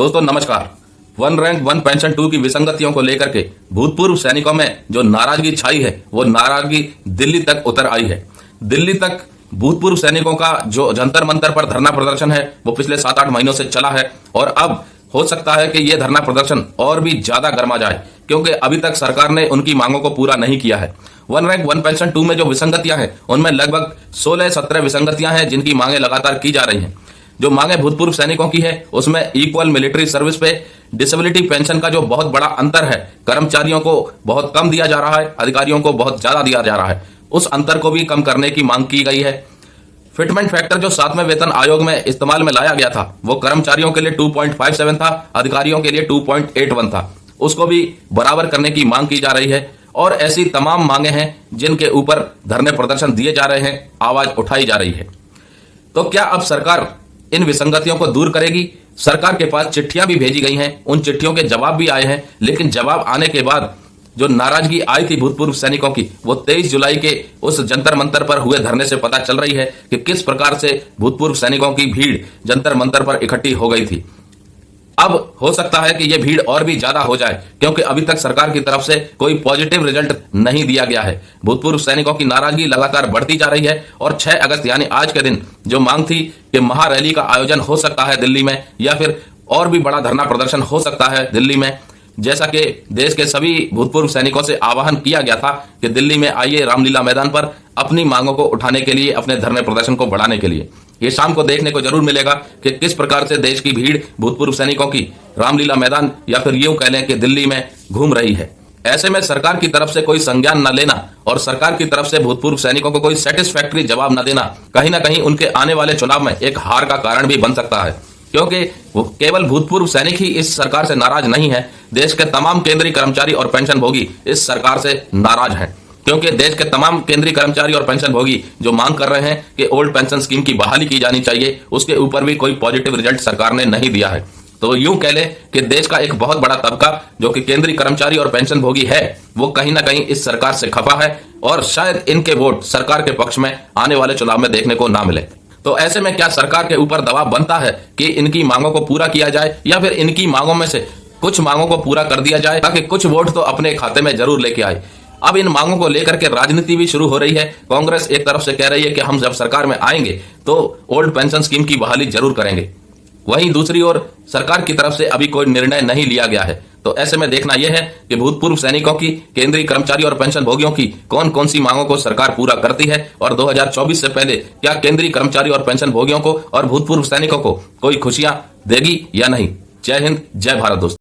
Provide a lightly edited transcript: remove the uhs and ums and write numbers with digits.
दोस्तों नमस्कार। One rank one pension 2 की विसंगतियों को लेकर के भूतपूर्व सैनिकों में जो नाराजगी छाई है वो नाराजगी दिल्ली तक उतर आई है। दिल्ली तक भूतपूर्व सैनिकों का जो जंतर मंतर पर धरना प्रदर्शन है वो पिछले 7-8 महीनों से चला है और अब हो सकता है कि ये धरना प्रदर्शन और भी ज्यादा गर्मा जाए, क्योंकि अभी तक सरकार ने उनकी मांगों को पूरा नहीं किया है। वन रैंक वन पेंशन 2 में जो विसंगतियां हैं उनमें लगभग 16-17 विसंगतियां हैं जिनकी मांगे लगातार की जा रही हैं। जो मांगे भूतपूर्व सैनिकों की है उसमें इक्वल मिलिट्री सर्विस पे डिसेबिलिटी पेंशन का जो बहुत बड़ा अंतर है, कर्मचारियों को बहुत कम दिया जा रहा है, अधिकारियों को बहुत ज्यादा दिया जा रहा है, उस अंतर को भी कम करने की मांग की गई है। फिटमेंट फैक्टर जो 7वें वेतन आयोग में इस्तेमाल में लाया गया था वो कर्मचारियों के लिए 2.57 था, अधिकारियों के लिए 2.81 था, उसको भी बराबर करने की मांग की जा रही है। और ऐसी तमाम मांगे हैं जिनके ऊपर धरने प्रदर्शन दिए जा रहे हैं, आवाज उठाई जा रही है। तो क्या अब सरकार इन विसंगतियों को दूर करेगी? सरकार के पास चिट्ठियां भी भेजी गई हैं, उन चिट्ठियों के जवाब भी आए हैं, लेकिन जवाब आने के बाद जो नाराजगी आई थी भूतपूर्व सैनिकों की वो 23 जुलाई के उस जंतर मंतर पर हुए धरने से पता चल रही है कि किस प्रकार से भूतपूर्व सैनिकों की भीड़ जंतर मंतर पर इकट्ठी हो गई थी। अब हो सकता है कि यह भीड़ और भी ज्यादा हो जाए, क्योंकि अभी तक सरकार की तरफ से कोई पॉजिटिव रिजल्ट नहीं दिया गया है। भूतपूर्व सैनिकों की नाराजगी लगातार बढ़ती जा रही है और 6 अगस्त यानी आज के दिन जो मांग थी कि महारैली का आयोजन हो सकता है दिल्ली में, या फिर और भी बड़ा धरना प्रदर्शन हो सकता है दिल्ली में, जैसा कि देश के सभी भूतपूर्व सैनिकों से आह्वान किया गया था कि दिल्ली में आइए रामलीला मैदान पर अपनी मांगों को उठाने के लिए, अपने धरने प्रदर्शन को बढ़ाने के लिए। ये शाम को देखने को जरूर मिलेगा कि किस प्रकार से देश की भीड़ भूतपूर्व सैनिकों की रामलीला मैदान या फिर यूं कह लें कि दिल्ली में घूम रही है। ऐसे में सरकार की तरफ से कोई संज्ञान न लेना और सरकार की तरफ से भूतपूर्व सैनिकों को कोई सेटिस्फैक्टरी जवाब न देना कहीं ना कहीं उनके आने वाले चुनाव में एक हार का कारण भी बन सकता है, क्योंकि वो केवल भूतपूर्व सैनिक ही इस सरकार से नाराज नहीं है, देश के तमाम केंद्रीय कर्मचारी और पेंशन भोगी इस सरकार से नाराज हैं। क्योंकि देश के तमाम केंद्रीय कर्मचारी और पेंशन भोगी जो मांग कर रहे हैं कि ओल्ड पेंशन स्कीम की बहाली की जानी चाहिए, उसके ऊपर भी कोई पॉजिटिव रिजल्ट सरकार ने नहीं दिया है। तो यूं कह ले कि देश का एक बहुत बड़ा तबका जो कि केंद्रीय कर्मचारी और पेंशन भोगी है वो कहीं ना कहीं इस सरकार से खफा है और शायद इनके वोट सरकार के पक्ष में आने वाले चुनाव में देखने को ना मिले। तो ऐसे में क्या सरकार के ऊपर दबाव बनता है कि इनकी मांगों को पूरा किया जाए, या फिर इनकी मांगों में से कुछ मांगों को पूरा कर दिया जाए ताकि कुछ वोट तो अपने खाते में जरूर लेके आए। अब इन मांगों को लेकर के राजनीति भी शुरू हो रही है। कांग्रेस एक तरफ से कह रही है कि हम जब सरकार में आएंगे तो ओल्ड पेंशन स्कीम की बहाली जरूर करेंगे, वहीं दूसरी ओर सरकार की तरफ से अभी कोई निर्णय नहीं लिया गया है। तो ऐसे में देखना यह है कि भूतपूर्व सैनिकों की, केंद्रीय कर्मचारी और पेंशन भोगियों की कौन कौन सी मांगों को सरकार पूरा करती है, और 2024 से पहले क्या केंद्रीय कर्मचारी और पेंशन भोगियों को और भूतपूर्व सैनिकों को कोई खुशियां देगी या नहीं। जय हिंद, जय भारत दोस्तों।